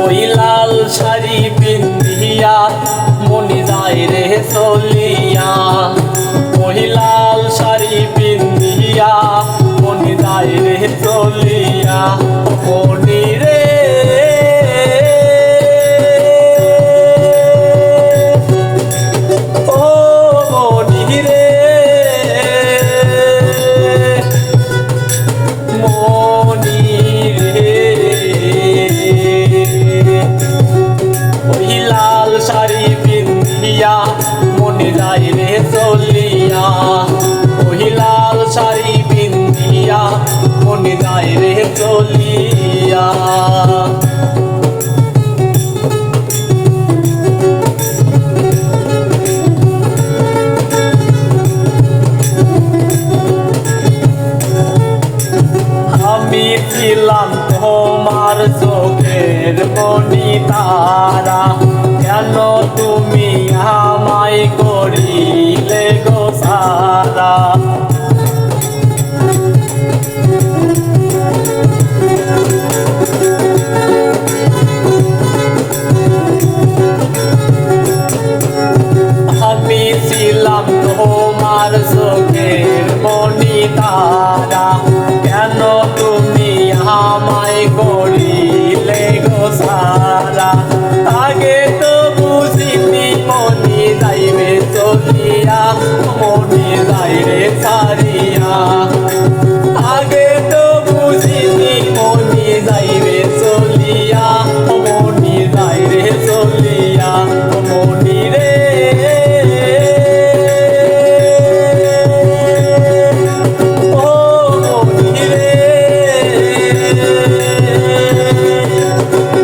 ওই লাল শাড়ি পিন্ধিয়া মনি যায় রে চলিয়া, ওই লাল শাড়ি পিন্ধিয়া মনি যায় রে চলিয়া। মনি রে ও মনি রে মনি রে, ওই লাল শাড়ি পিন্ধিয়া মনি যায় রে চলিয়া, ওই লাল শাড়ি পিন্ধিয়া মনি যায় রে চলিয়া। আমি ছিলাম তোমার চোখের মনি তারা, কেন তুমি আমায় করিলে গো সারা। আমি ছিলাম তোমার চোখের মনি তারা, কেন তুমি আমায় করিলে গো সারা। আগে তো বুঝিনি মনি যাইবে চলিয়া, মনি যাইবে ছাড়িয়া। আগে তো বুঝিনি মনি যাইবে চলিয়া, মনি যাইবে চলিয়া। মনি রে ও মনি রে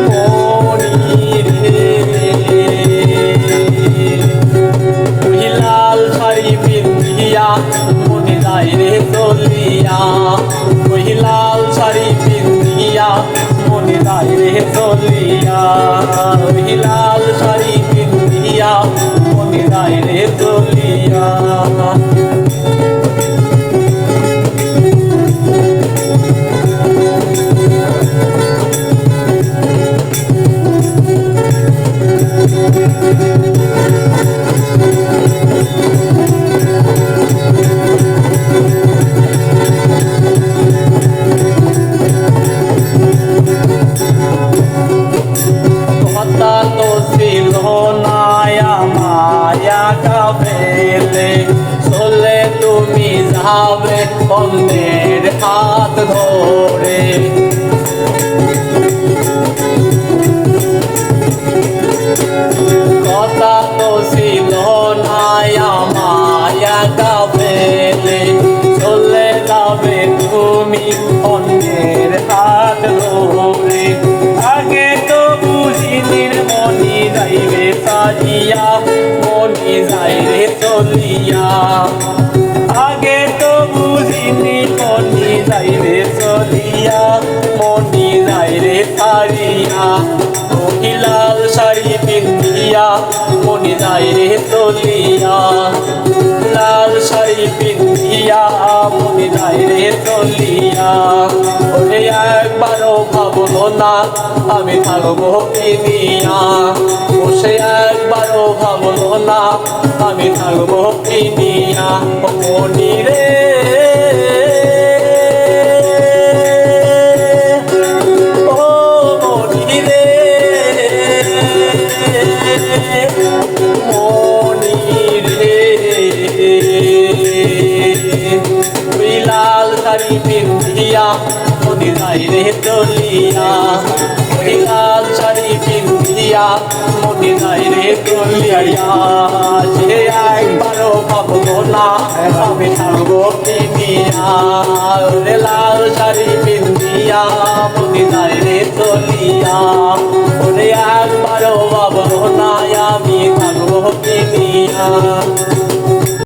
মনি রে, ওই লাল শাড়ি পিন্ধিয়া মনি যায় রে চলিয়া, ওই লাল শাড়ি পিন্ধিয়া মনি যায় রে চলিয়া, ওই লাল শাড়ি পিন্ধিয়া মনি যায় রে চলিয়া। কথা তো ছিল নায়া মায়া কাফেলে, চলে তুমি যাবে অন্যের হাত ধরে। কথা তো ছিল নায়া মায়া কাফেলে, চলে যাবে তুমি অন্যের হাত ধরে। আগে তো বুঝিনি মনি যাইবে ছাড়িয়া, মনি যায় রে চলিয়া। আগে তো বুঝিনি মনি যাইবে চলিয়া, মনি যায় রে ছাড়িয়া। ওই লাল শাড়ি পিন্ধিয়া মনি যায় রে চলিয়া, লাল শাড়ি পিন্ধিয়া মনি যায় রে চলিয়া। ওরে একবারও ভাবলো না আমি থাকবো কিনিয়া, বসে একবারও ভাবলো না আমি থাকবো কিনিয়া। মনি রে ও মনি রে মনি রে, ওই লাল শাড়ি পিন্ধিয়া মনি যায় রে চলিয়া, ওই লাল শাড়ি পিন্ধিয়া মনি যায় রে চলিয়া। সে একবারও ভাবলো না আমি থাকবো কিনিয়া, ওরে লাল শাড়ি পিন্ধিয়া মনি যায় রে চলিয়া। ওরে একবারও ভাবলো না আমি থাকবো কিনিয়া।